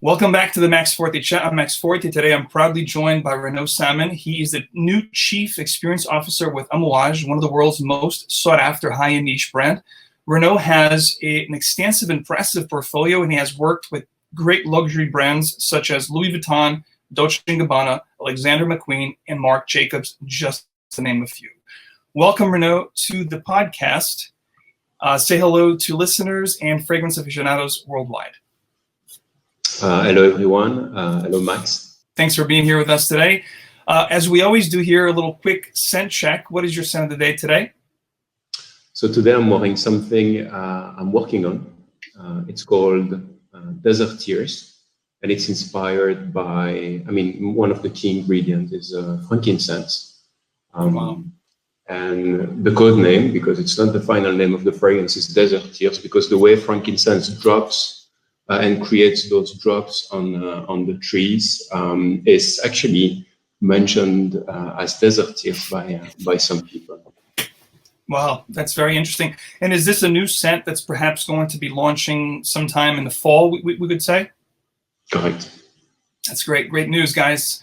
Welcome back to the Max Forti Chat. I'm Max Forti. Today I'm proudly joined by Renaud Salmon. He is the new Chief Experience Officer with Amouage, one of the world's most sought-after high-end niche brand. Renaud has an extensive, impressive portfolio, and he has worked with great luxury brands such as Louis Vuitton, Dolce&Gabbana, Alexander McQueen, and Marc Jacobs, just to name a few. Welcome, Renaud, to the podcast. Say hello to listeners and fragrance aficionados worldwide. Hello, everyone. Hello, Max. Thanks for being here with us today. As we always do here, a little quick scent check. What is your scent of the day today? So today I'm wearing something I'm working on. It's called Desert Tears, and it's inspired by, one of the key ingredients is frankincense. Wow. And the code name, because it's not the final name of the fragrance, is Desert Tears, because the way frankincense drops and creates those drops on the trees is actually mentioned as desert tears by some people. Wow, that's very interesting. And is this a new scent that's perhaps going to be launching sometime in the fall, we could say? Correct. That's great. Great news, guys.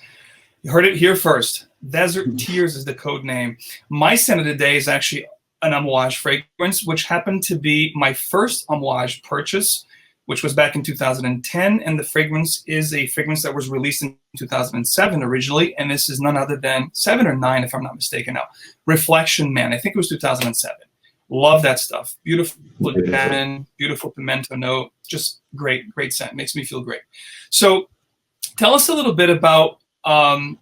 You heard it here first. Desert Tears is the code name. My scent of the day is actually an Amouage fragrance, which happened to be my first Amouage purchase, which was back in 2010, and the fragrance is a fragrance that was released in 2007 originally, and this is none other than 7 or 9, if I'm not mistaken now. Reflection Man, I think it was 2007. Love that stuff. Beautiful jasmine, beautiful pimento note, just great scent. Makes me feel great. So tell us a little bit about how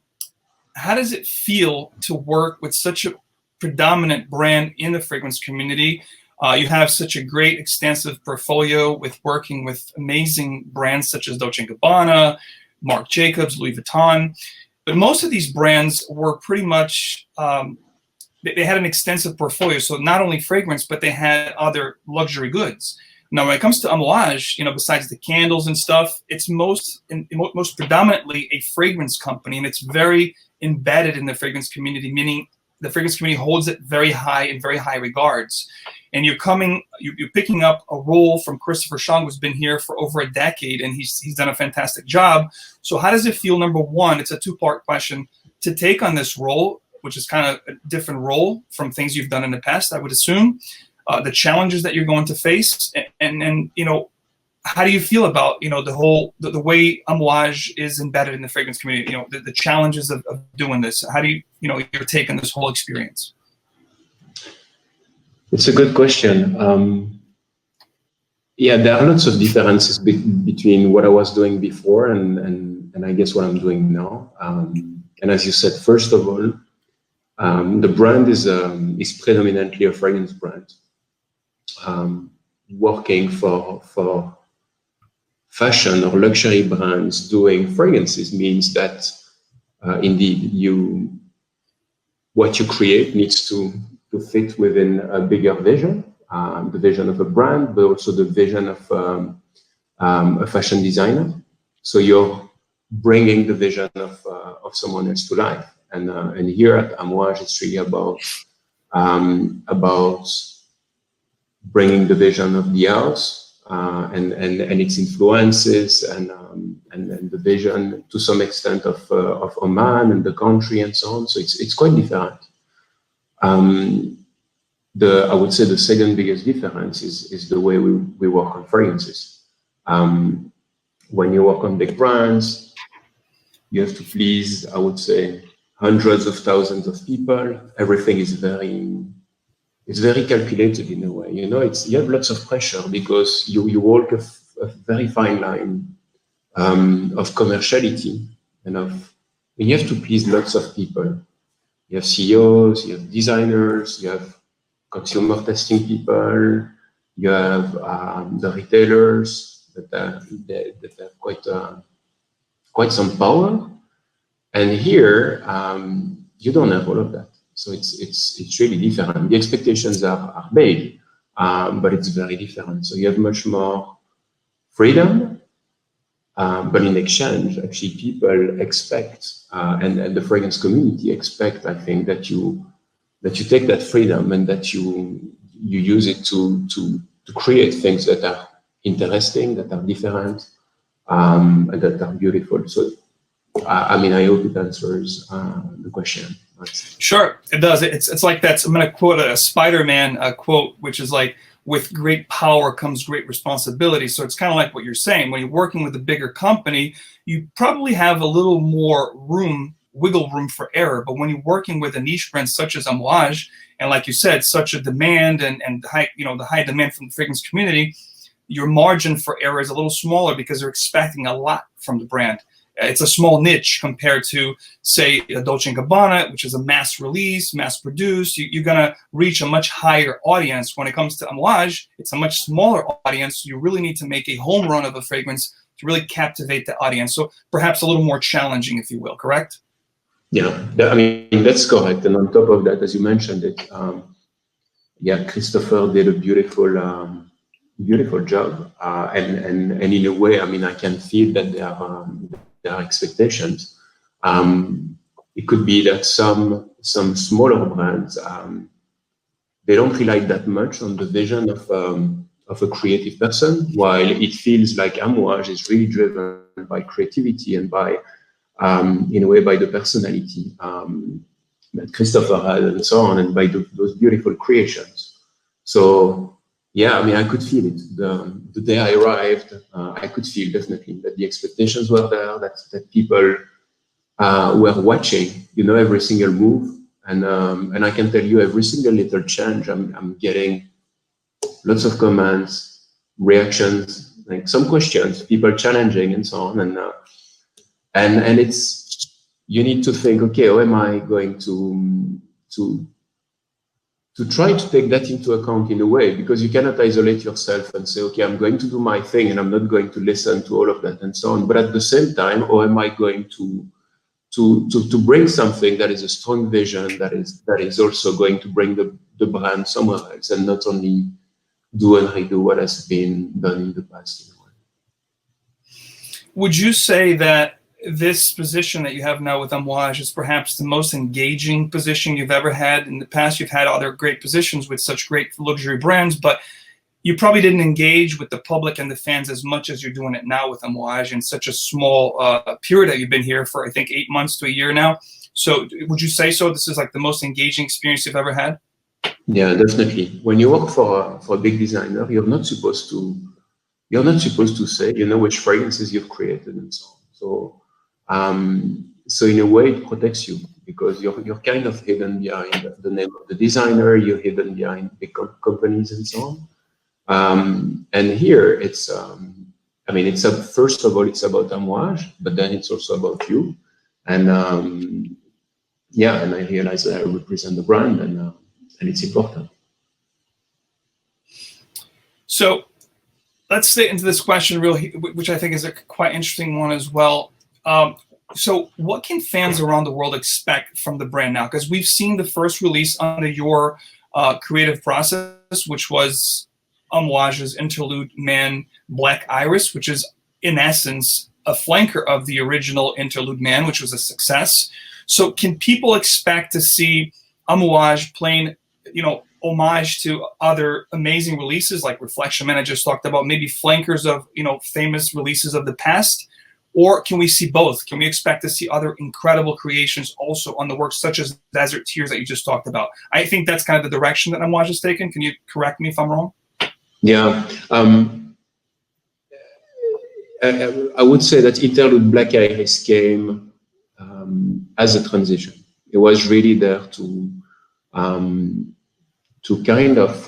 does it feel to work with such a predominant brand in the fragrance community? You have such a great, extensive portfolio with working with amazing brands such as Dolce&Gabbana, Marc Jacobs, Louis Vuitton. But most of these brands were pretty much, they had an extensive portfolio. So not only fragrance, but they had other luxury goods. Now, when it comes to Amouage, besides the candles and stuff, it's most predominantly a fragrance company, and it's very embedded in the fragrance community, meaning the fragrance community holds it very high in very high regards. And you're picking up a role from Christopher Chong, who's been here for over a decade, and he's done a fantastic job. So how does it feel, number one, it's a two-part question, to take on this role, which is kind of a different role from things you've done in the past, I would assume, the challenges that you're going to face, and how do you feel about, the way Amouage is embedded in the fragrance community, the challenges of doing this? How do you, your take on this whole experience? It's a good question. There are lots of differences between what I was doing before and I guess what I'm doing now. And as you said, first of all, the brand is predominantly a fragrance brand. Working for fashion or luxury brands doing fragrances means that indeed what you create needs to fit within a bigger vision, the vision of a brand, but also the vision of a fashion designer. So you're bringing the vision of someone else to life. And here at Amouage, it's really about bringing the vision of the house and its influences and the vision to some extent of Oman and the country and so on. So it's quite different. I would say the second biggest difference is the way we work on fragrances. When you work on big brands, you have to please, I would say, hundreds of thousands of people. Everything is very calculated in a way. You have lots of pressure because you walk a very fine line of commerciality and you have to please lots of people. You have CEOs, you have designers, you have consumer testing people, you have the retailers that have quite some power. And here, you don't have all of that. So it's really different. The expectations are big, but it's very different. So you have much more freedom, but in exchange, actually people expect, and the fragrance community expect, I think, that you take that freedom and that you use it to create things that are interesting, that are different, that are beautiful. So, I mean, I hope it answers the question. Sure, it does. It's like I'm going to quote a Spider-Man quote, which is like, with great power comes great responsibility. So it's kind of like what you're saying. When you're working with a bigger company, you probably have a little more wiggle room for error. But when you're working with a niche brand such as Amouage, and like you said, such a demand and high, the high demand from the fragrance community, your margin for error is a little smaller because they're expecting a lot from the brand. It's a small niche compared to, say, a Dolce&Gabbana, which is a mass release, mass produced. You're going to reach a much higher audience. When it comes to Amouage, it's a much smaller audience. You really need to make a home run of a fragrance to really captivate the audience. So perhaps a little more challenging, if you will, correct? Yeah, I mean, that's correct. And on top of that, as you mentioned it, Christopher did a beautiful job. And in a way, I mean, I can feel that there are expectations. It could be that some smaller brands, they don't rely that much on the vision of a creative person, while it feels like Amouage is really driven by creativity and by, in a way, by the personality that Christopher had and so on, and by those beautiful creations. So, yeah, I mean, I could feel it. The day I arrived, I could feel definitely that the expectations were there, that people were watching, every single move. And I can tell you every single little change, I'm getting lots of comments, reactions, like some questions, people challenging and so on. And it's, you need to think, okay, how am I going to try to take that into account in a way, because you cannot isolate yourself and say, okay, I'm going to do my thing and I'm not going to listen to all of that and so on. But at the same time, how am I going to bring something that is a strong vision, that is also going to bring the brand somewhere else and not only do and redo what has been done in the past. Would you say that this position that you have now with Amouage is perhaps the most engaging position you've ever had? In the past, you've had other great positions with such great luxury brands, but you probably didn't engage with the public and the fans as much as you're doing it now with Amouage in such a small period that you've been here for, I think, 8 months to a year now. So would you say so? This is like the most engaging experience you've ever had? Yeah, definitely. When you work for a big designer, you're not supposed to say, which fragrances you've created and so on. So in a way, it protects you, because you're kind of hidden behind the name of the designer, you're hidden behind big companies and so on. And here it's, first of all, it's about Amouage, but then it's also about you. And and I realize that I represent the brand, and it's important. So let's get into this question, which I think is a quite interesting one as well. So what can fans around the world expect from the brand now? Because we've seen the first release under your creative process, which was Amouage's Interlude Man Black Iris, which is in essence a flanker of the original Interlude Man, which was a success. So can people expect to see Amouage playing, homage to other amazing releases like Reflection Man I just talked about, maybe flankers of, famous releases of the past? Or can we see both? Can we expect to see other incredible creations also on the works, such as Desert Tears that you just talked about? I think that's kind of the direction that Amouage has taken. Can you correct me if I'm wrong? Yeah. I would say that Interlude Black Iris came as a transition. It was really there to kind of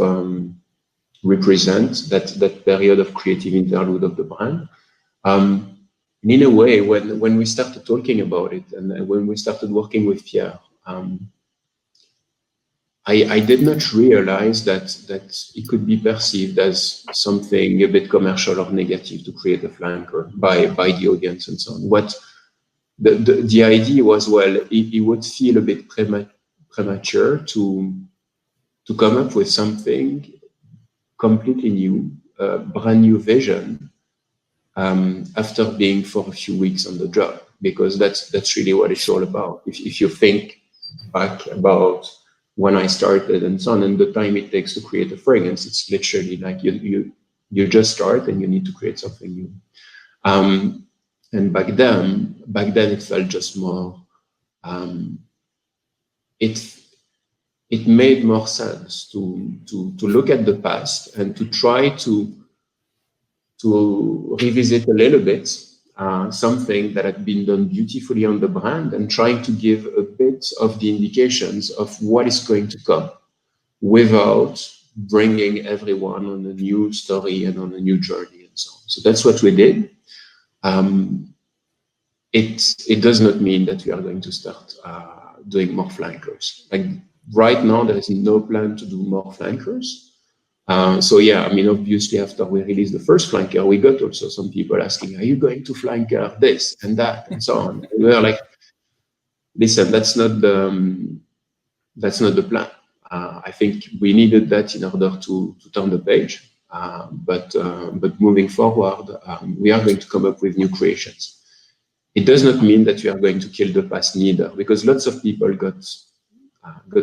represent that period of creative interlude of the brand. And in a way, when we started talking about it and when we started working with Pierre, I did not realize that it could be perceived as something a bit commercial or negative to create a flanker by the audience and so on. What the idea was, well, it would feel a bit premature to come up with something completely new, brand new vision, after being for a few weeks on the job, because that's really what it's all about. If you think back about when I started and so on, and the time it takes to create a fragrance, it's literally like you just start and you need to create something new. And back then it felt just more. It made more sense to look at the past and to try to revisit a little bit something that had been done beautifully on the brand, and trying to give a bit of the indications of what is going to come, without bringing everyone on a new story and on a new journey and so on. So that's what we did. It does not mean that we are going to start doing more flankers. Like right now, there is no plan to do more flankers. So yeah, I mean, obviously, after we released the first flanker, we got also some people asking, "Are you going to flanker this and that and so on?" And we were like, "Listen, that's not the plan. I think we needed that in order to turn the page. But moving forward, we are going to come up with new creations. It does not mean that we are going to kill the past neither, because lots of people got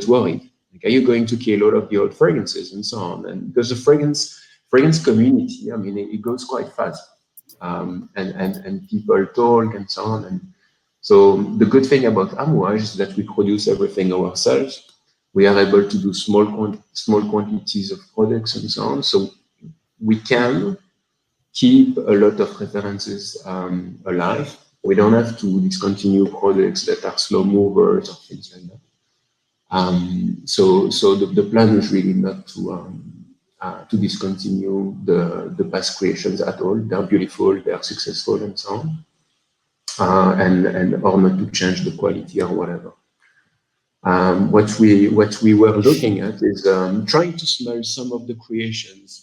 worried. Like, are you going to kill all of the old fragrances and so on? And because the fragrance community, I mean, it goes quite fast, and people talk and so on. And so the good thing about Amouage is that we produce everything ourselves. We are able to do small quantities of products and so on. So we can keep a lot of references alive. We don't have to discontinue products that are slow movers or things like that. So the plan is really not to discontinue the past creations at all. They're beautiful, they're successful, and so on, and or not to change the quality or whatever. What we were looking at is trying to smell some of the creations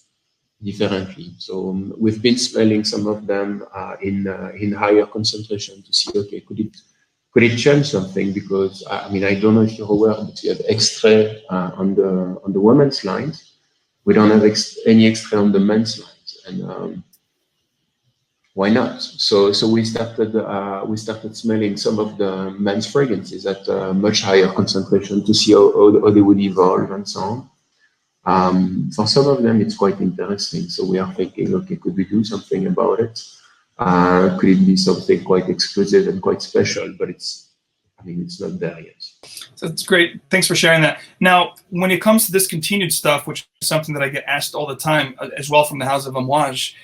differently. So we've been smelling some of them in higher concentration to see, okay, could it change something? Because I mean, I don't know if you're aware, but we have extrait on the women's lines. We don't have any extrait on the men's lines, and why not? So we started smelling some of the men's fragrances at much higher concentration to see how they would evolve and so on. For some of them, it's quite interesting. So we are thinking, okay, could we do something about it? Could it be something quite exclusive and quite special? But it's not there yet. So that's great. Thanks for sharing that. Now, when it comes to discontinued stuff, which is something that I get asked all the time as well from the House of Amouage,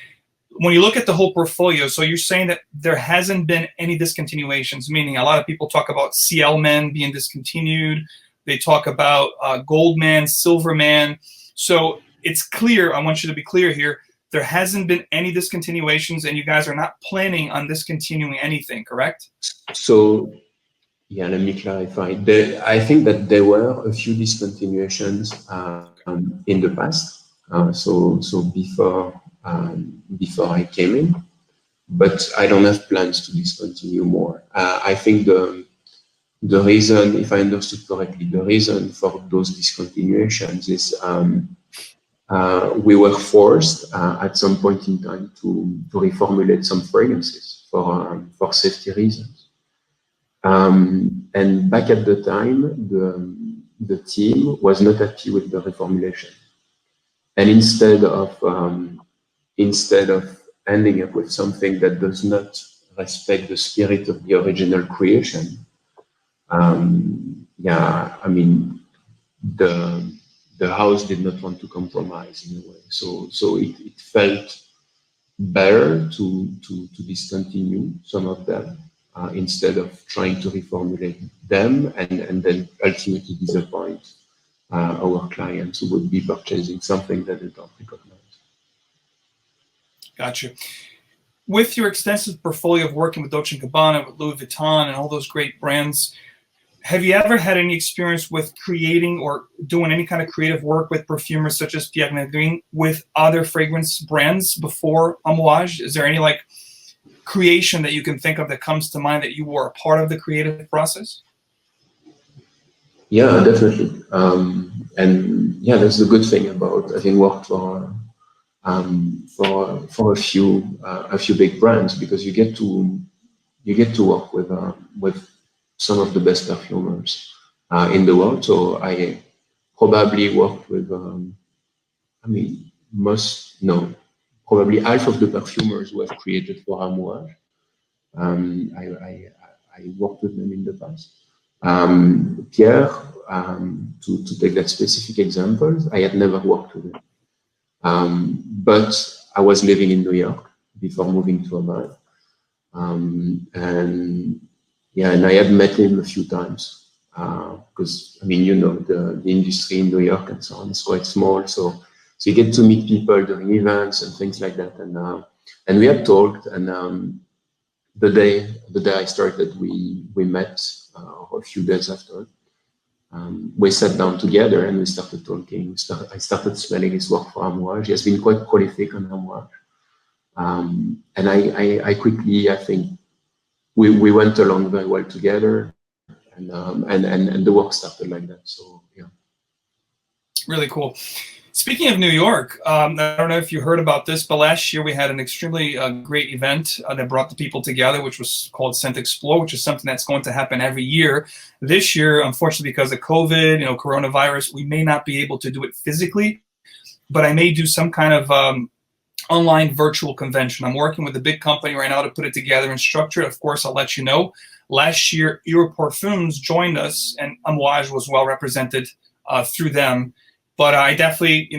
when you look at the whole portfolio, so you're saying that there hasn't been any discontinuations, meaning a lot of people talk about CL Men being discontinued. They talk about Gold Man, Silver Man. So it's clear, I want you to be clear here, there hasn't been any discontinuations, and you guys are not planning on discontinuing anything, correct? So, yeah, let me clarify. I think that there were a few discontinuations in the past. So before I came in, but I don't have plans to discontinue more. I think the reason, if I understood correctly, the reason for those discontinuations is we were forced at some point in time to reformulate some fragrances for safety reasons. And back at the time, the team was not happy with the reformulation. And instead of ending up with something that does not respect the spirit of the original creation, yeah, I mean, the house did not want to compromise in a way. So it felt better to discontinue some of them instead of trying to reformulate them and then ultimately disappoint our clients who would be purchasing something that they don't recognize. Gotcha. With your extensive portfolio of working with Dolce&Gabbana, with Louis Vuitton, and all those great brands, have you ever had any experience with creating or doing any kind of creative work with perfumers such as Pierre Nadine with other fragrance brands before Amouage? Is there any like creation that you can think of that comes to mind that you were a part of the creative process? Yeah, definitely. And yeah, that's the good thing about having worked for a few big brands, because you get to work with some of the best perfumers in the world. So I probably worked with, probably half of the perfumers who have created for Amouage. I worked with them in the past. Pierre, to take that specific example, I had never worked with him. But I was living in New York before moving to Amouage. And I had met him a few times. Because, I mean, you know, the industry in New York and so on is quite small. So you get to meet people during events and things like that. And we had talked, and the day I started, we met a few days after. We sat down together and we started talking. I started smelling his work for Amouage. He has been quite prolific on Amouage. And I quickly, I think, we went along very well together, and the work started like that. So yeah. Really cool. Speaking of New York, I don't know if you heard about this, but last year we had an extremely great event that brought the people together, which was called Scent Explore, which is something that's going to happen every year. This year, unfortunately, because of COVID, coronavirus, we may not be able to do it physically, but I may do some kind of online virtual convention. I'm working with a big company right now to put it together and structure it. Of course, I'll let you know. Last year, Your Parfums joined us, and Amouage was well represented through them. But I definitely,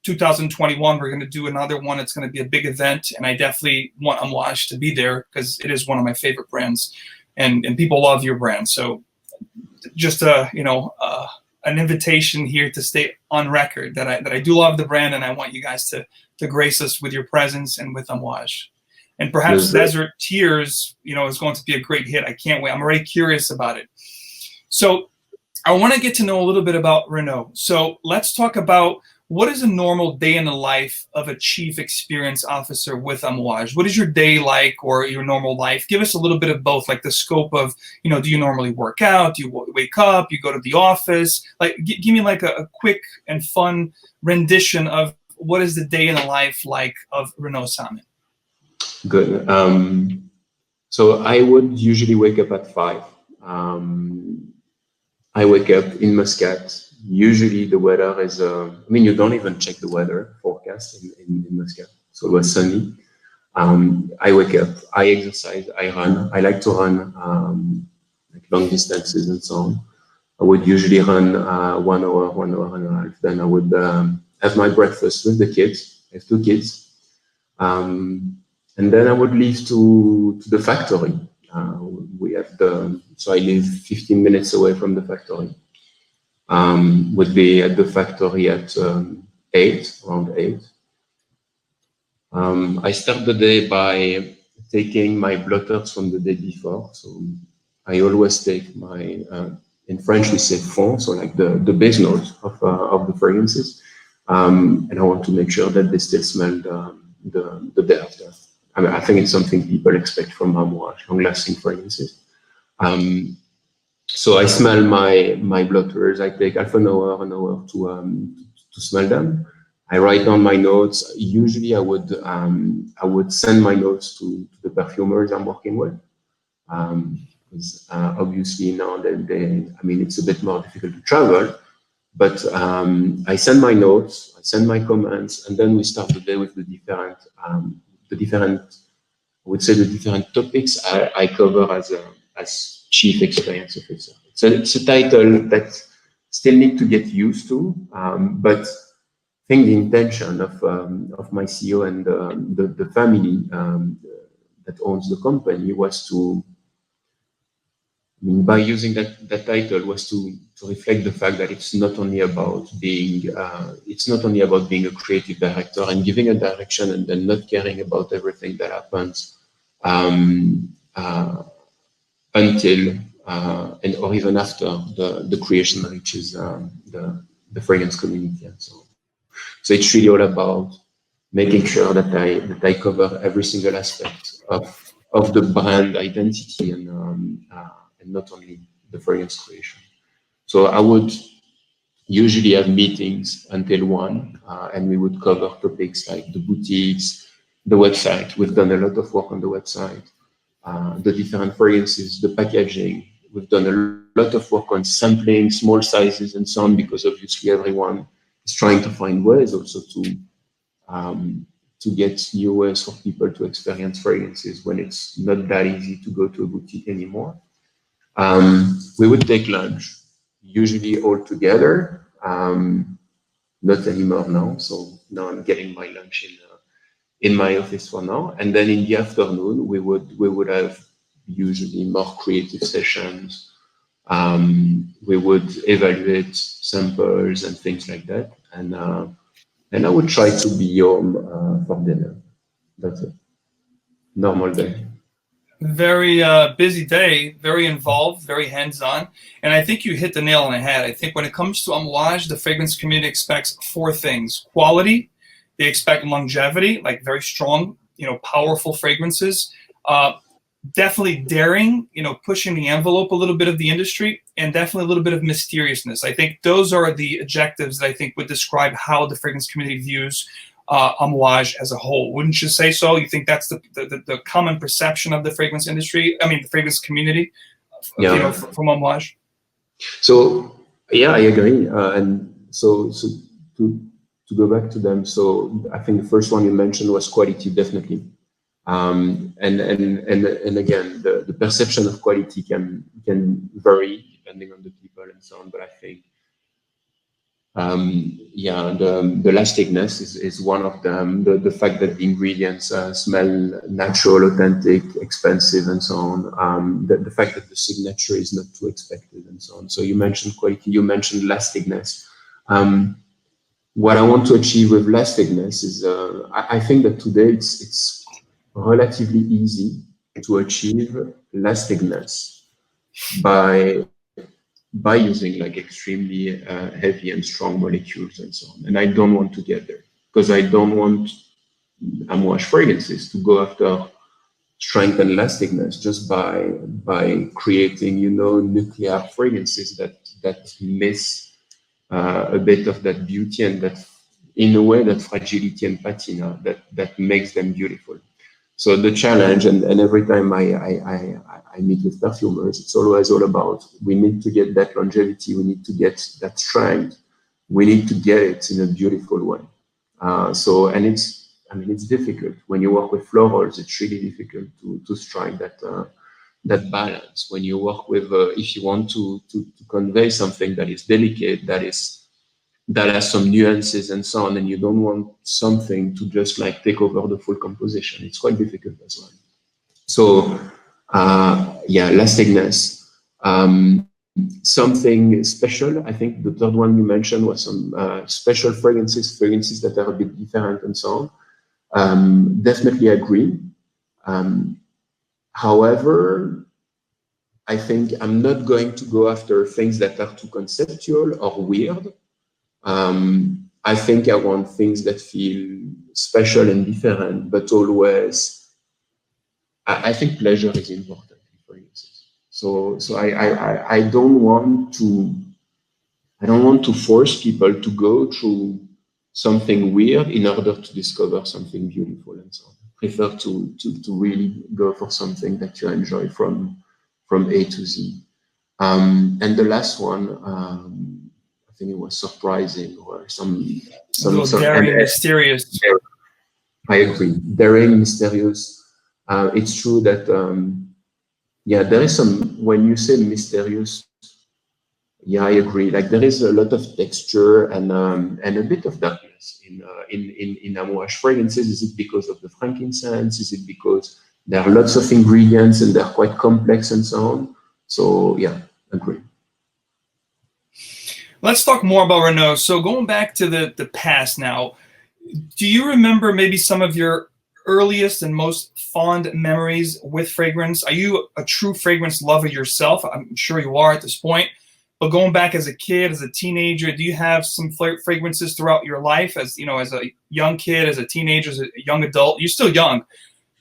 2021, we're going to do another one. It's going to be a big event, and I definitely want Amouage to be there because it is one of my favorite brands, and people love your brand. So just an invitation here to stay on record that I do love the brand, and I want you guys to grace us with your presence and with Amouage. And perhaps Desert Tears, is going to be a great hit. I can't wait. I'm already curious about it. So I want to get to know a little bit about Renaud. So let's talk about what is a normal day in the life of a chief experience officer with Amouage. What is your day like, or your normal life? Give us a little bit of both, like the scope of, do you normally work out? Do you wake up? You go to the office? Like, give me like a quick and fun rendition of what is the day in the life like of Renaud Salmon. Good. So I would usually wake up at 5. I wake up in Muscat. Usually the weather is, you don't even check the weather forecast in Muscat. So it was sunny. I wake up, I exercise, I run. I like to run like long distances and so on. I would usually run 1 hour, 1 hour and a half. Then I would have my breakfast with the kids. I have 2 kids. And then I would leave to the factory. We have so I live 15 minutes away from the factory. Would be at the factory at 8, around 8. I start the day by taking my blotters from the day before. So I always take my, in French we say fond, so like the base notes of the fragrances. And I want to make sure that they still smell the day after. I think it's something people expect from Amouage, long-lasting fragrances. So I smell my blotters. I take half an hour to smell them. I write down my notes. Usually, I would send my notes to the perfumers I'm working with. Because obviously now that it's a bit more difficult to travel. But I send my notes, I send my comments, and then we start the day with the different topics I cover as Chief Experience Officer. It's a title that still need to get used to, but I think the intention of my CEO and the family that owns the company was to, by using that title, was to reflect the fact that it's not only about being a creative director and giving a direction and then not caring about everything that happens until and or even after the creation reaches the fragrance community and so on. So it's really all about making sure that I cover every single aspect of the brand identity and not only the fragrance creation. So I would usually have meetings until 1, and we would cover topics like the boutiques, the website. We've done a lot of work on the website, the different fragrances, the packaging. We've done a lot of work on sampling, small sizes and so on, because obviously everyone is trying to find ways also to get new ways for people to experience fragrances when it's not that easy to go to a boutique anymore. We would take lunch, usually all together. Not anymore now. So now I'm getting my lunch in my office for now. And then in the afternoon, we would have usually more creative sessions. We would evaluate samples and things like that. And I would try to be home for dinner. That's it. Normal day. Very busy day, very involved, very hands-on. And I think you hit the nail on the head. I think when it comes to Amouage, the fragrance community expects 4 things. Quality, they expect longevity, like very strong, powerful fragrances. Definitely daring, pushing the envelope a little bit of the industry, and definitely a little bit of mysteriousness. I think those are the adjectives that I think would describe how the fragrance community views Amouage as a whole. Wouldn't you say so? You think that's the common perception of the fragrance industry? I mean, the fragrance community, from Amouage? So, yeah, I agree. And so to go back to them, so I think the first one you mentioned was quality, definitely. And again, the perception of quality can vary depending on the people and so on. But I think, the lastingness is one of them. The fact that the ingredients smell natural, authentic, expensive, and so on. The fact that the signature is not too expected and so on. So you mentioned quality, you mentioned lastingness. What I want to achieve with lastingness is, I think that today it's relatively easy to achieve lastingness by using like extremely heavy and strong molecules and so on. And I don't want to get there because I don't want Amouage fragrances to go after strength and lastingness just by creating, nuclear fragrances that miss a bit of that beauty and that, in a way, that fragility and patina that makes them beautiful. So the challenge, and every time I meet with perfumers, it's always all about, we need to get that longevity, we need to get that strength, we need to get it in a beautiful way. And it's difficult. When you work with florals, it's really difficult to strike that balance. When you work with, if you want to convey something that is delicate, that has some nuances and so on, and you don't want something to just like take over the full composition, it's quite difficult as well. So, lastingness. Something special. I think the third one you mentioned was some special fragrances that are a bit different and so on. Definitely agree. However, I think I'm not going to go after things that are too conceptual or weird. I think I want things that feel special and different, but always, I think pleasure is important in fragrances. So I don't want to force people to go through something weird in order to discover something beautiful and so on. I prefer to really go for something that you enjoy from A to Z. And the last one, I think it was surprising, or some daring, mysterious. I agree, daring, mysterious. It's true that there is some, when you say mysterious, I agree. Like there is a lot of texture and a bit of darkness in Amouage fragrances. Is it because of the frankincense? Is it because there are lots of ingredients and they're quite complex and so on? So agree. Let's talk more about Renaud. So going back to the past now, do you remember maybe some of your earliest and most fond memories with fragrance? Are you a true fragrance lover yourself? I'm sure you are at this point. But going back as a kid, as a teenager, do you have some fragrances throughout your life as a young kid, as a teenager, as a young adult? You're still young,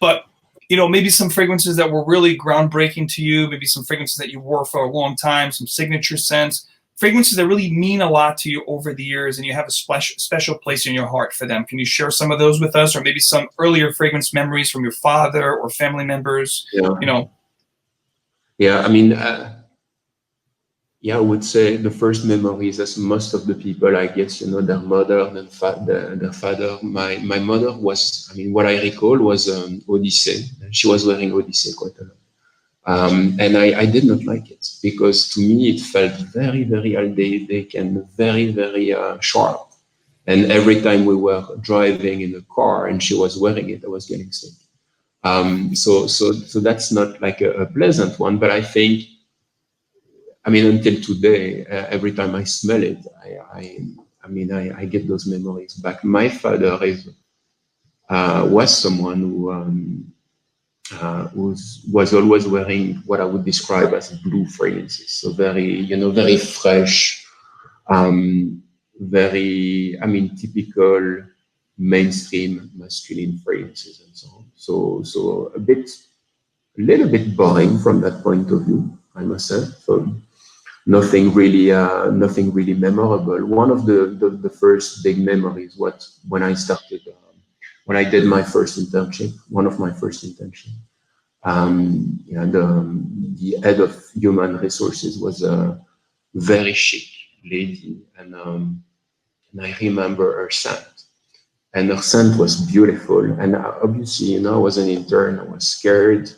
but maybe some fragrances that were really groundbreaking to you, maybe some fragrances that you wore for a long time, some signature scents, fragrances that really mean a lot to you over the years, and you have a special place in your heart for them. Can you share some of those with us, or maybe some earlier fragrance memories from your father or family members? Yeah, I mean, yeah, I would say the first memories, as most of the people, I guess, their mother and their father. My mother was, I mean, what I recall was Odyssey. She was wearing Odyssey quite a lot. And I did not like it because to me it felt very, very outdated and very, very sharp. And every time we were driving in the car and she was wearing it, I was getting sick. So that's not like a pleasant one, but I think, I mean, until today, every time I smell it, I get those memories back. My father was someone who was always wearing what I would describe as blue fragrances. So very, very fresh, very, I mean, typical mainstream masculine fragrances and so on. So a little bit boring from that point of view, I must say. So nothing really memorable. One of the first big memories was when I started, when I did my first internship, one of my first internships. The head of human resources was a very chic lady, and I remember her scent. And her scent was beautiful. And obviously, I was an intern. I was scared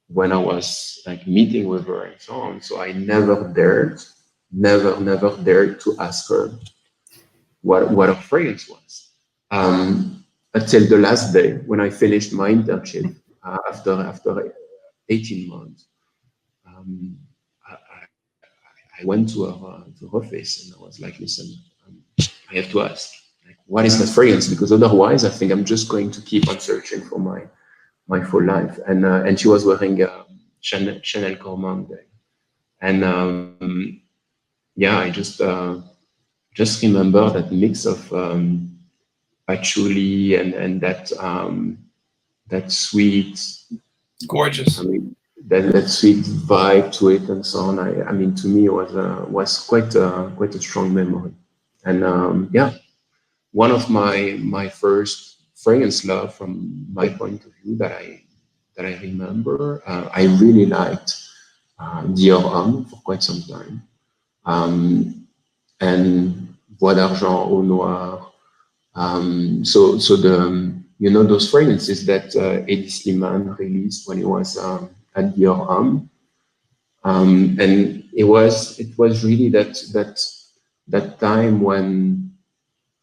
when I was like meeting with her and so on. So I never dared to ask her what her fragrance was. Until the last day when I finished my internship after 18 months. Um, I, I went to her office and I was like, listen, I have to ask, like, what is that fragrance? Because otherwise, I think I'm just going to keep on searching for my full life. And she was wearing Chanel Gourmand bag. And yeah, I just remember that mix of patchouli and that sweet, Gorgeous. I mean, that sweet vibe to it and so on. I mean, to me, it was quite a strong memory. And yeah, one of my first fragrance love from my point of view that I remember. I really liked Dior Homme for quite some time, and Bois d'Argent, Eau Noire. So the those fragrances that Eddie Slimane released when he was at Dior Homme, and it was really that time when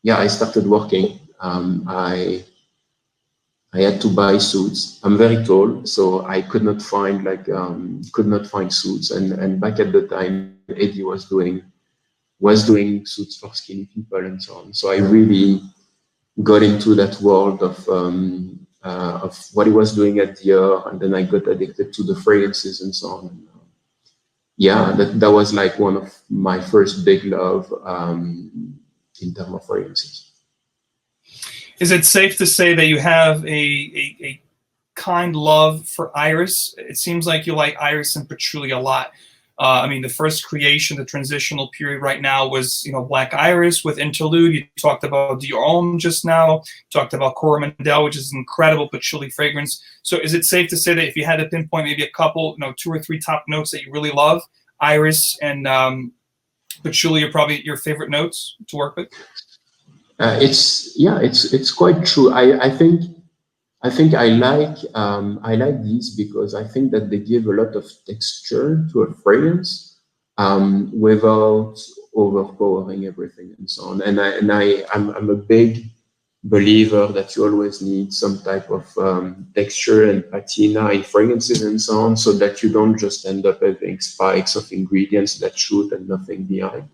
I started working. I had to buy suits. I'm very tall, so I could not find suits. And back at the time, Eddie was doing suits for skinny people and so on. So I really got into that world of what he was doing at Dior, and then I got addicted to the fragrances and so on. And, yeah, that was like one of my first big love in terms of fragrances. Is it safe to say that you have a kind love for iris? It seems like you like iris and patchouli a lot. I mean, the first creation, the transitional period right now was, Black Iris with Interlude. You talked about Dior Homme just now. You talked about Coromandel, which is an incredible patchouli fragrance. So is it safe to say that if you had to pinpoint maybe a couple, 2 or 3 top notes that you really love, iris and patchouli are probably your favorite notes to work with? It's quite true. I think I like these because I think that they give a lot of texture to a fragrance without overpowering everything and so on. I'm a big believer that you always need some type of texture and patina in fragrances and so on, so that you don't just end up having spikes of ingredients that shoot and nothing behind.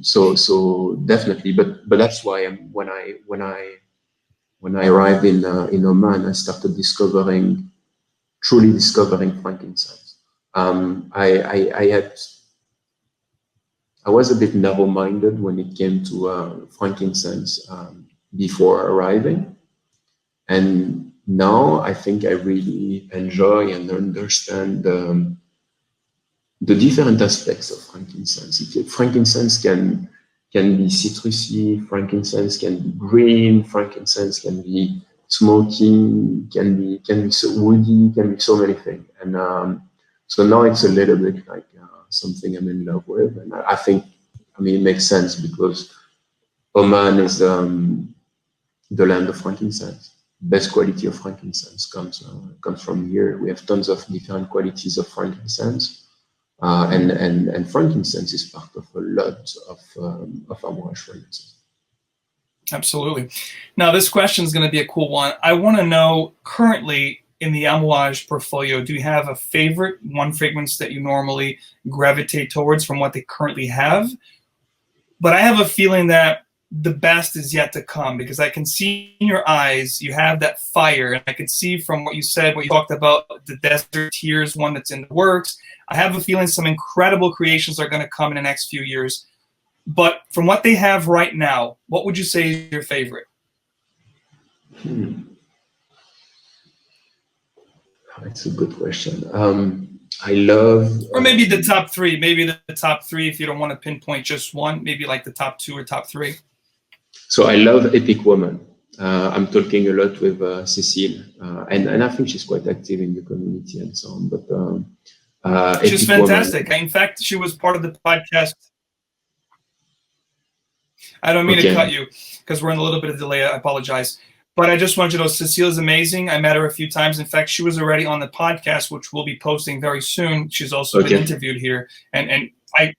So definitely, but that's why when I arrived in Oman, I started truly discovering frankincense. I was a bit narrow-minded when it came to frankincense before arriving, and now I think I really enjoy and understand the different aspects of frankincense. Frankincense can be citrusy, frankincense can be green, frankincense can be smoky, can be so woody, can be so many things. And so now it's a little bit like something I'm in love with. And I think, I mean, it makes sense because Oman is the land of frankincense. Best quality of frankincense comes from here. We have tons of different qualities of frankincense, and frankincense is part of a lot of Amouage fragrances. Absolutely. Now, this question is going to be a cool one. I want to know, currently in the Amouage portfolio, do you have a favorite, one fragrance that you normally gravitate towards from what they currently have? But I have a feeling that the best is yet to come, because I can see in your eyes you have that fire, and I can see from what you said, what you talked about, the Desert Tears one that's in the works. I have a feeling some incredible creations are going to come in the next few years. But from what they have right now, what would you say is your favorite? That's a good question. I love... Or maybe the top three. Maybe the top three, if you don't want to pinpoint just one, maybe like the top two or top three. So I love Epic Woman. I'm talking a lot with Cécile, and I think she's quite active in the community and so on. But she's fantastic. In fact, she was part of the podcast. I don't mean to cut you because we're in a little bit of delay. I apologize. But I just want you to know Cécile is amazing. I met her a few times. In fact, she was already on the podcast, which we'll be posting very soon. She's also been interviewed here. And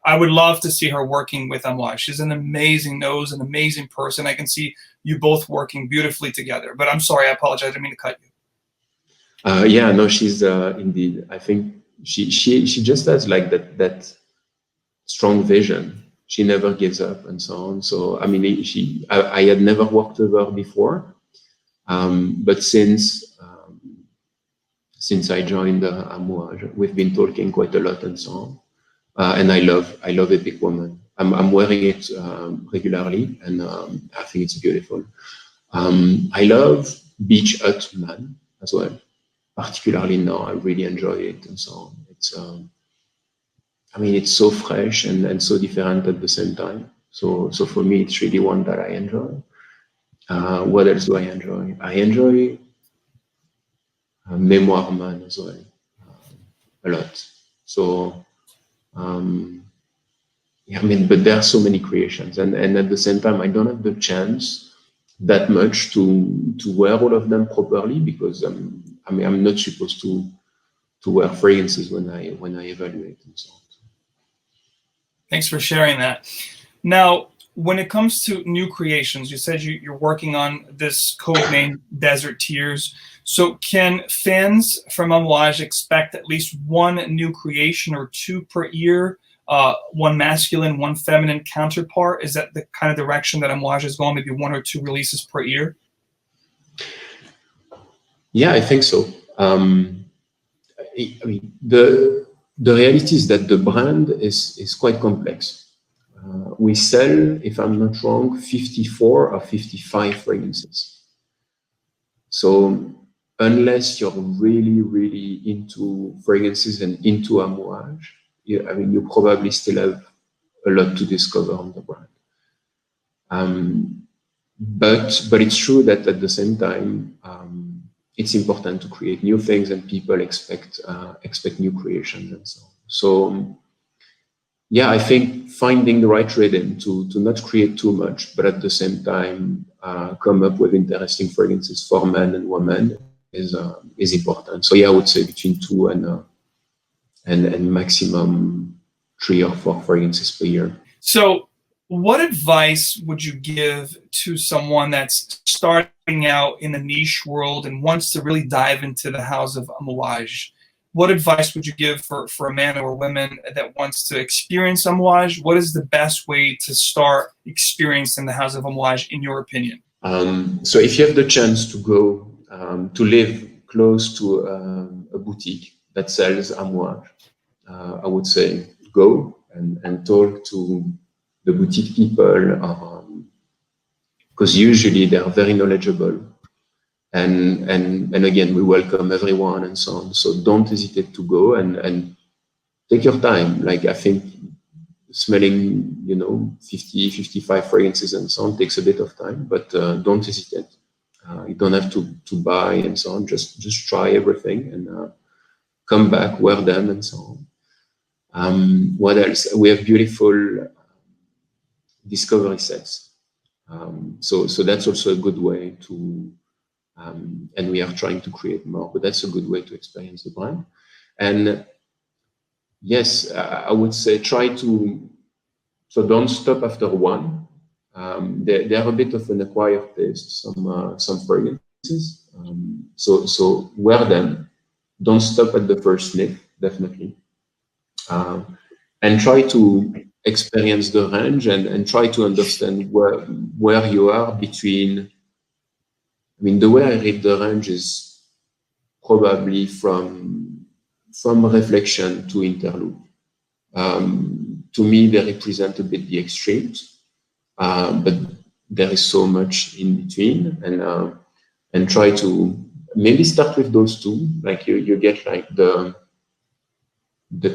I would love to see her working with Amouage. She's an amazing nose, an amazing person. I can see you both working beautifully together. But I'm sorry, I apologize. I didn't mean to cut you. Yeah, no, she's indeed. I think she just has like that strong vision. She never gives up and so on. So I mean, I had never worked with her before, but since I joined Amouage, we've been talking quite a lot and so on. And I love Epic Woman. I'm wearing it regularly, and I think it's beautiful. I love Beach Hut Man as well, particularly now. I really enjoy it and so on. It's I mean, it's so fresh and so different at the same time. So for me, it's really one that I enjoy. What else do I enjoy? I enjoy Memoir Man as well, a lot. So, yeah, I mean, but there are so many creations, and at the same time, I don't have the chance that much to wear all of them properly, because I mean, I'm not supposed to wear fragrances when I evaluate and so on. Thanks for sharing that. Now, when it comes to new creations, you said you're working on this code name Desert Tears. So can fans from Amouage expect at least one new creation or two per year, one masculine, one feminine counterpart? Is that the kind of direction that Amouage is going, maybe one or two releases per year? Yeah, I think so. I mean, the reality is that the brand is quite complex. We sell, if I'm not wrong, 54 or 55 fragrances. So unless you're really, really into fragrances and into Amouage, I mean, you probably still have a lot to discover on the brand. But it's true that at the same time, it's important to create new things, and people expect new creations and so on. So yeah, I think finding the right rhythm to not create too much, but at the same time come up with interesting fragrances for men and women is important. So yeah, I would say between 2 and maximum 3 or 4 fragrances per year. So what advice would you give to someone that's starting out in the niche world and wants to really dive into the house of Amouage? What advice would you give for a man or woman that wants to experience Amouage? What is the best way to start experiencing the house of Amouage, in your opinion? So if you have the chance to go to live close to a boutique that sells Amouage, I would say go and talk to the boutique people, because usually they are very knowledgeable. And again, we welcome everyone and so on. So don't hesitate to go and take your time. Like, I think smelling, 50, 55 fragrances and so on takes a bit of time, but don't hesitate. You don't have to buy and so on. Just try everything and come back, wear them and so on. What else? We have beautiful discovery sets. So that's also a good way to, and we are trying to create more, but that's a good way to experience the brand. And yes, I would say try to, so don't stop after one. They are a bit of an acquired taste, some fragrances. So wear them. Don't stop at the first sniff, definitely. And try to experience the range and try to understand where you are between. I mean, the way I read the range is probably from reflection to interlude. To me, they represent a bit the extremes, but there is so much in between, and try to maybe start with those two. Like you get like the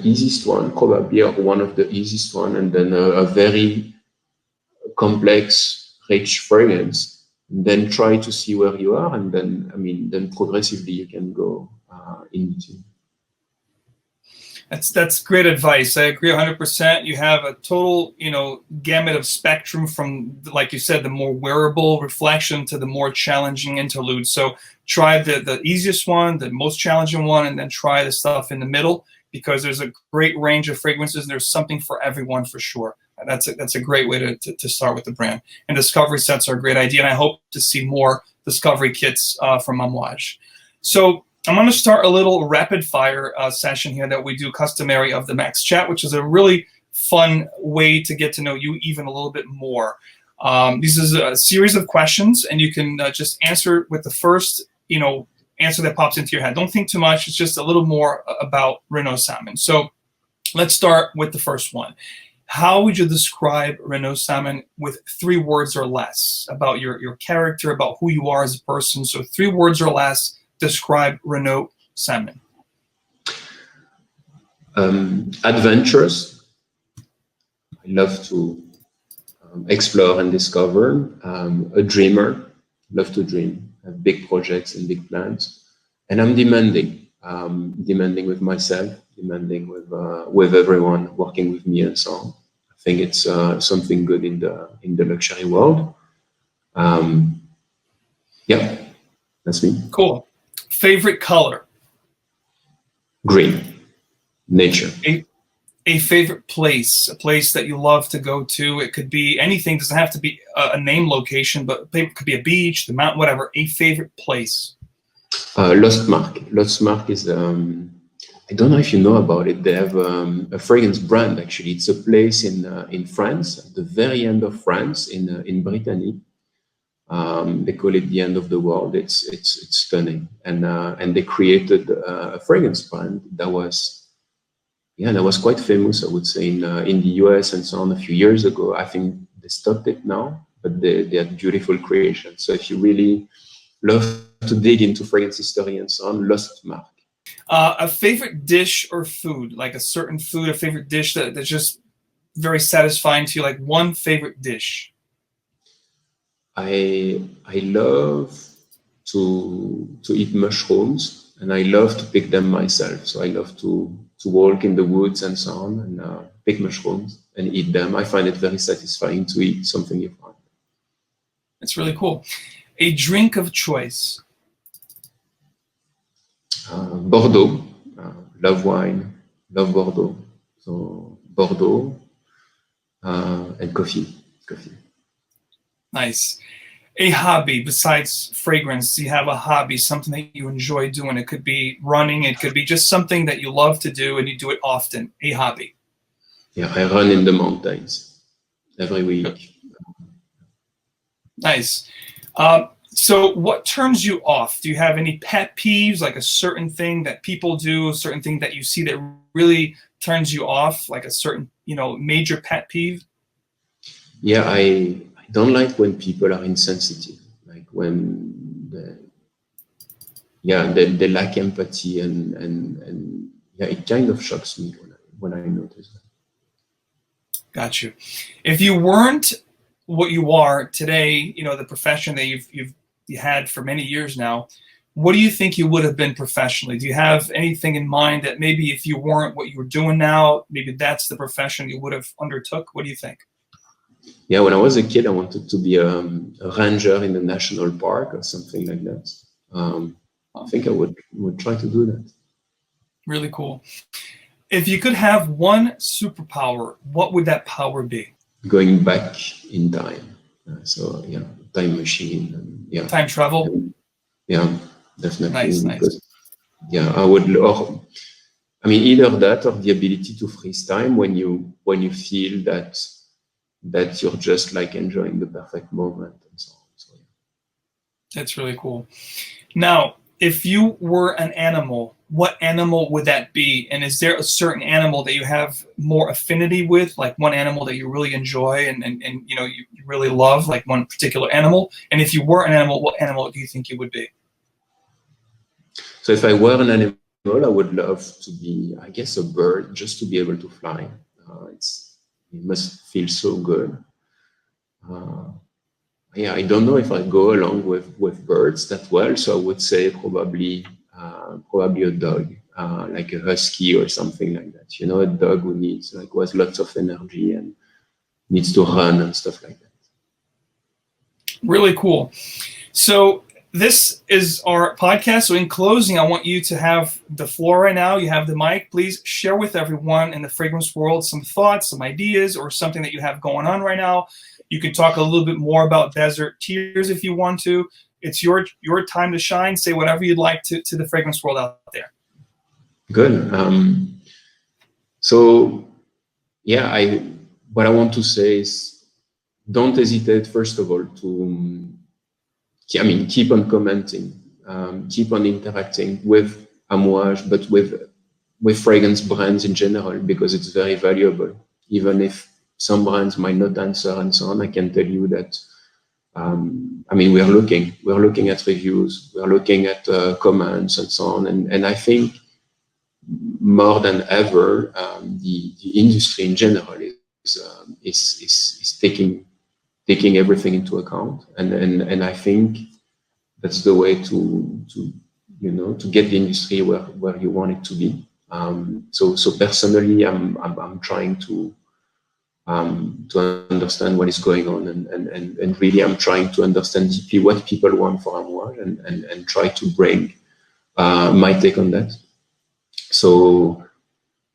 easiest one, probably, or one of the easiest one, and then a very complex, rich fragrance. And then try to see where you are, and then progressively you can go in between. That's great advice. I agree 100%. You have a total, gamut of spectrum from, like you said, the more wearable reflection to the more challenging interlude. So try the easiest one, the most challenging one, and then try the stuff in the middle, because there's a great range of fragrances and there's something for everyone for sure. And that's a great way to start with the brand. And discovery sets are a great idea, and I hope to see more discovery kits from Amouage. So I'm going to start a little rapid fire session here that we do customary of the Max Chat, which is a really fun way to get to know you even a little bit more. This is a series of questions, and you can just answer with the first, answer that pops into your head. Don't think too much. It's just a little more about Renaud Salmon. So let's start with the first one. How would you describe Renaud Salmon with 3 words or less about your character, about who you are as a person? So 3 words or less. Describe Renaud Salmon. Adventurous. I love to explore and discover. A dreamer. Love to dream. Have big projects and big plans. And I'm demanding. Demanding with myself. Demanding with everyone working with me and so on. I think it's something good in the luxury world. Yeah, that's me. Cool. Favorite color? Green. Nature. A favorite place, a place that you love to go to. It could be anything. It doesn't have to be a name location, but it could be a beach, the mountain, whatever. A favorite place. Lost Mark. Lost Mark is, I don't know if you know about it. They have a fragrance brand, actually. It's a place in France, at the very end of France, in Brittany. They call it the end of the world. It's stunning, and they created a fragrance brand that was quite famous, I would say, in the US and so on a few years ago. I think they stopped it now, but they had beautiful creations. So if you really love to dig into fragrance history and so on, Lost Mark. A favorite dish or food, like a certain food, a favorite dish that's just very satisfying to you, like one favorite dish. I love to eat mushrooms, and I love to pick them myself. So I love to walk in the woods and so on, and pick mushrooms and eat them. I find it very satisfying to eat something you find. That's really cool. A drink of choice. Bordeaux. Love wine. Love Bordeaux. So Bordeaux and coffee. Nice. A hobby besides fragrance. Do you have a hobby, something that you enjoy doing? It could be running. It could be just something that you love to do and you do it often. A hobby. Yeah, I run in the mountains every week. Nice. So what turns you off? Do you have any pet peeves, like a certain thing that people do, a certain thing that you see that really turns you off, like a certain, major pet peeve? Yeah, I don't like when people are insensitive, like when they lack empathy, and yeah, it kind of shocks me when I notice that. Got you. If you weren't what you are today, the profession that you had for many years now, what do you think you would have been professionally? Do you have anything in mind that maybe if you weren't what you were doing now, maybe that's the profession you would have undertook? What do you think? Yeah, when I was a kid, I wanted to be a ranger in the national park or something like that. I think I would try to do that. Really cool. If you could have one superpower, what would that power be? Going back in time. So yeah, time machine. And, yeah. Time travel? Yeah, definitely. Nice. Yeah, I would. Or, I mean, either that or the ability to freeze time when you feel that you're just like enjoying the perfect moment and so on. So, yeah. That's really cool. Now, if you were an animal, what animal would that be? And is there a certain animal that you have more affinity with, like one animal that you really enjoy and you know you really love, like one particular animal? And if you were an animal, what animal do you think you would be? So if I were an animal, I would love to be, I guess, a bird, just to be able to fly. It must feel so good. Yeah, I don't know if I go along with birds that well, so I would say probably a dog, like a husky or something like that. You know, a dog who has lots of energy and needs to run and stuff like that. Really cool. So this is our podcast. So in closing, I want you to have the floor right now. You have the mic. Please share with everyone in the fragrance world some thoughts, some ideas, or something that you have going on right now. You can talk a little bit more about Desert Tears if you want to. It's your time to shine. Say whatever you'd like to the fragrance world out there. Good. So, yeah, what I want to say is don't hesitate, first of all, to keep on commenting, keep on interacting with Amouage, but with fragrance brands in general, because it's very valuable. Even if some brands might not answer and so on, I can tell you that, we're looking at reviews, we're looking at comments and so on. And I think more than ever, the industry in general is taking everything into account. And I think that's the way to get the industry where you want it to be. So personally, I'm trying to understand what is going on, and really I'm trying to understand deeply what people want for Amouage and try to bring my take on that. So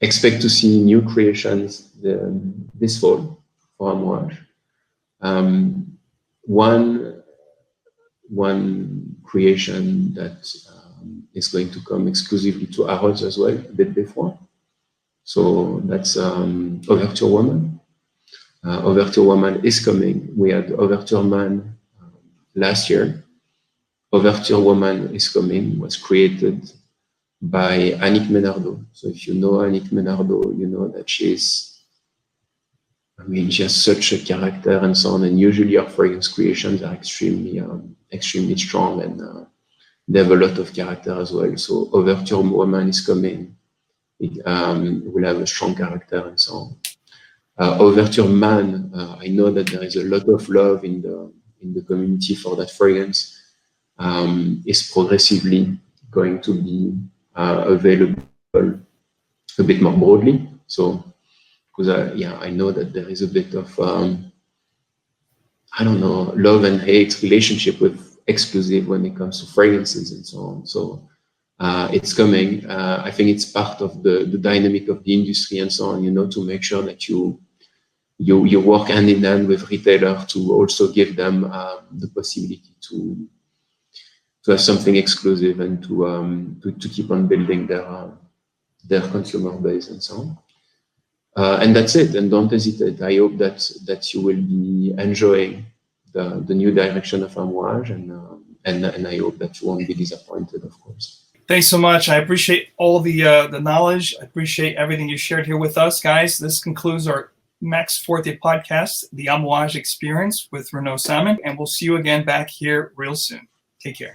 expect to see new creations this fall for Amouage. One creation that is going to come exclusively to Harrods as well, a bit before. So that's Overture Woman. Overture Woman is coming. We had Overture Man last year. Overture Woman is coming, was created by Annick Menardo. So if you know Annick Menardo, you know that she has such a character and so on. And usually our fragrance creations are extremely strong, and they have a lot of character as well. So Overture Woman is coming. It will have a strong character and so on. Overture Man, I know that there is a lot of love in the community for that fragrance. Is progressively going to be available a bit more broadly. So, because I know that there is a bit of love and hate relationship with exclusive when it comes to fragrances and so on. So it's coming. I think it's part of the dynamic of the industry and so on, to make sure that you work hand in hand with retailers to also give them the possibility to have something exclusive and to keep on building their consumer base and so on. And that's it. And don't hesitate. I hope that you will be enjoying the new direction of Amouage, and I hope that you won't be disappointed, of course. Thanks so much. I appreciate all the knowledge. I appreciate everything you shared here with us, guys. This concludes our Max Forti podcast, the Amouage Experience with Renaud Salmon, and we'll see you again back here real soon. Take care.